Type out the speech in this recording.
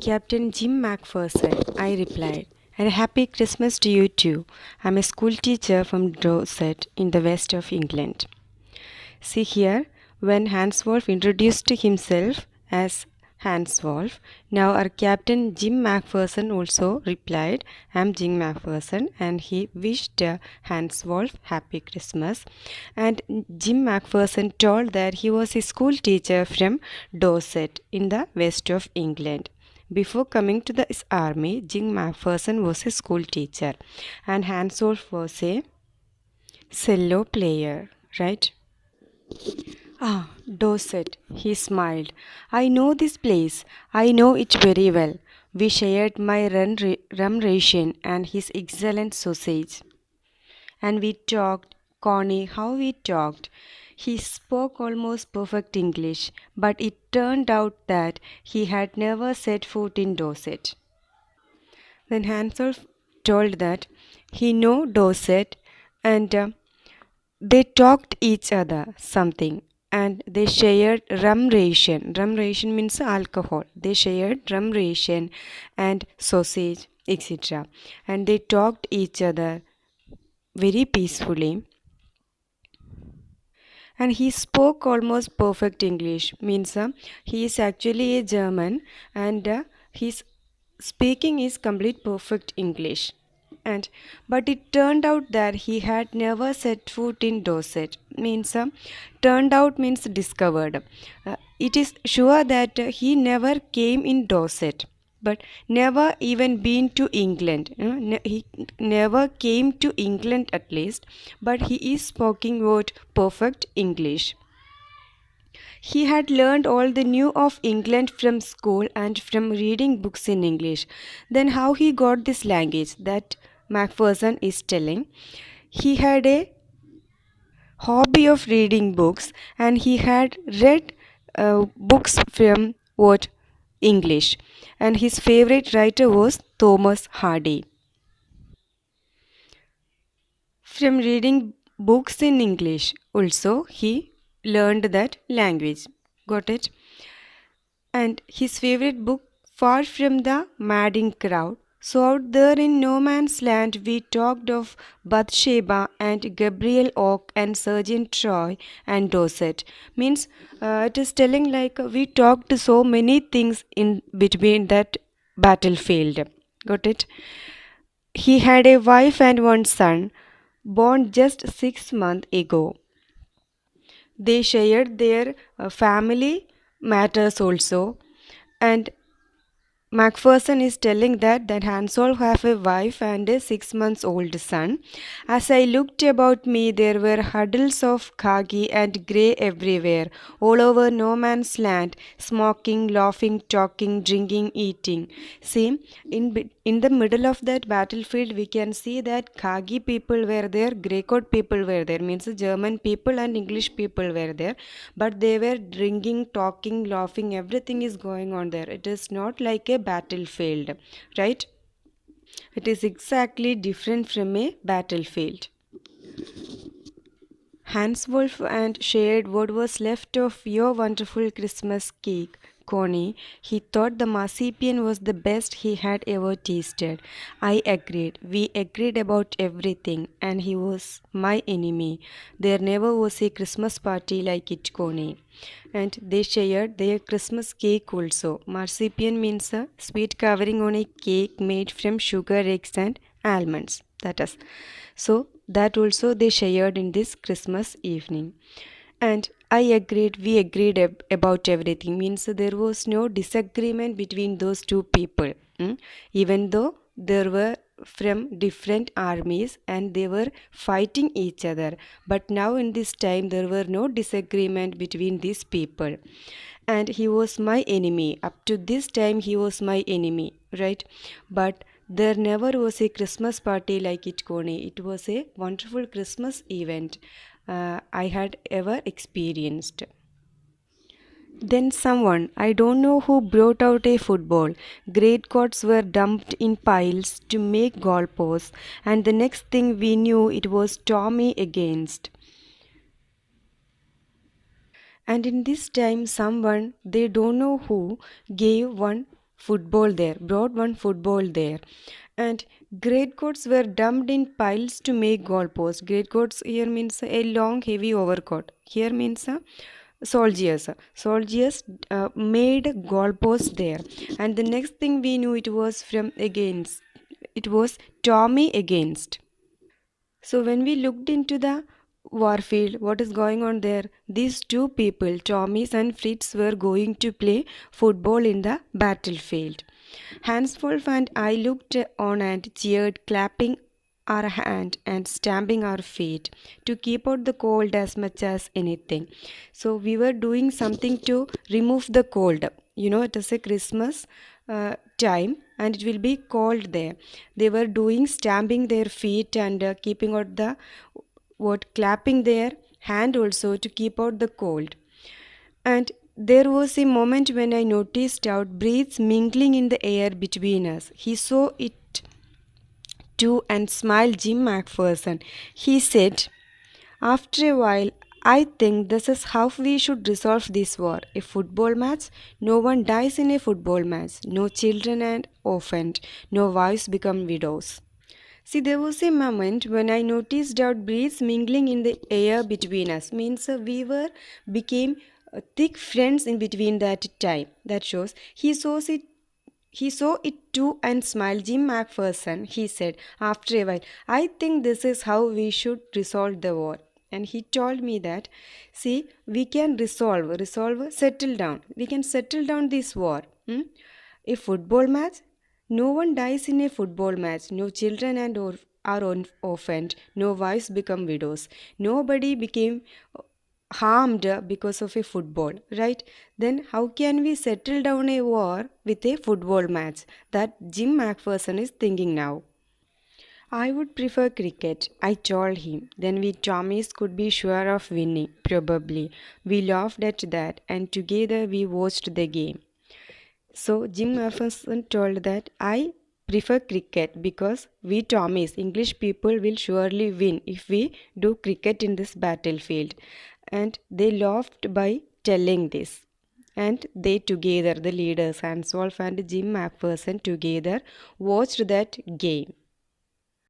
Captain Jim McPherson, I replied, and a happy Christmas to you too. I'm a school teacher from Dorset in the west of England. See here, when Hans Wolf introduced himself as Hans Wolf, now our captain Jim McPherson also replied, I'm Jim McPherson, and he wished Hans Wolf happy Christmas. And Jim McPherson told that he was a school teacher from Dorset in the west of England. Before coming to the army, Jim McPherson was a school teacher, and Hans Wolf was a cello player, right? Ah, Dorset, he smiled. I know this place. I know it very well. We shared my rum ration and his excellent sausage. And we talked, Connie, how we talked. He spoke almost perfect English, but it turned out that he had never set foot in Dorset. Then Hansel told that he knew Dorset and they talked each other something and they shared rum ration. Rum ration means alcohol. They shared rum ration and sausage, etc. And they talked each other very peacefully. And he spoke almost perfect English, means he is actually a German and his speaking is complete perfect English. And but it turned out that he had never set foot in Dorset, means turned out means discovered. It is sure that he never came in Dorset, but never even been to England. He never came to England at least, but he is speaking what perfect English. He had learned all the new of England from school and from reading books in English. Then how he got this language that Macpherson is telling. He had a hobby of reading books and he had read books from what English, and his favorite writer was Thomas Hardy. From reading books in English also he learned that language. Got it? And his favorite book, Far from the Madding Crowd. So out there in no man's land, we talked of Bathsheba and Gabriel Oak and Sergeant Troy and Dorset. Means it is telling like we talked so many things in between that battlefield. Got it? He had a wife and one son, born just 6 months ago. They shared their family matters also, and Macpherson is telling that Hansel have a wife and a 6 months old son. As I looked about me, there were huddles of khaki and grey everywhere, all over no man's land, smoking, laughing, talking, drinking, eating. See, in the middle of that battlefield, we can see that khaki people were there, grey coat people were there, means German people and English people were there, but they were drinking, talking, laughing, everything is going on there. It is not like a battlefield, right? It is exactly different from a battlefield. Hans Wolf and shared what was left of your wonderful Christmas cake, Connie. He thought the marzipan was the best he had ever tasted. I agreed. We agreed about everything, and he was my enemy. There never was a Christmas party like it, Connie. And they shared their Christmas cake also. Marzipan means a sweet covering on a cake made from sugar, eggs, and almonds. That is. So that also they shared in this Christmas evening. And I agreed, we agreed about everything. Means there was no disagreement between those two people. Even though there were from different armies and they were fighting each other. But now in this time there were no disagreement between these people. And he was my enemy. Up to this time he was my enemy, right? But there never was a Christmas party like it, Coney. It was a wonderful Christmas event I had ever experienced. Then someone, I don't know who, brought out a football. Great coats were dumped in piles to make goalposts, and the next thing we knew, it was Tommy against. And in this time, someone, they don't know who, gave one football there, brought one football there. And greatcoats were dumped in piles to make goalposts. Greatcoats here means a long heavy overcoat. Here means soldiers. Soldiers made goalposts there. And the next thing we knew, it was from against. It was Tommy against. So when we looked into the warfield, what is going on there? These two people, Tommys and Fritz, were going to play football in the battlefield. Hans Wolf and I looked on and cheered, clapping our hand and stamping our feet to keep out the cold as much as anything. So we were doing something to remove the cold. You know, it is a Christmas time and it will be cold there. They were doing stamping their feet and keeping out the clapping their hand also to keep out the cold. And there was a moment when I noticed out breaths mingling in the air between us. He saw it too and smiled. Jim McPherson. He said, after a while, I think this is how we should resolve this war. A football match? No one dies in a football match. No children are orphaned. No wives become widows. See, there was a moment when I noticed our breaths mingling in the air between us. Means we became thick friends in between that time. That shows he saw it too and smiled. Jim McPherson, he said, after a while, I think this is how we should resolve the war. And he told me that, see, we can settle down. We can settle down this war. A football match? No one dies in a football match. No children are orphaned. No wives become widows. Nobody became harmed because of a football, right? Then how can we settle down a war with a football match? That Jim McPherson is thinking now. I would prefer cricket, I told him. Then we Tommies could be sure of winning, probably. We laughed at that and together we watched the game. So Jim McPherson told that I prefer cricket because we Tommies, English people, will surely win if we do cricket in this battlefield. And they laughed by telling this. And they together, the leaders, Hans Wolf and Jim McPherson together, watched that game.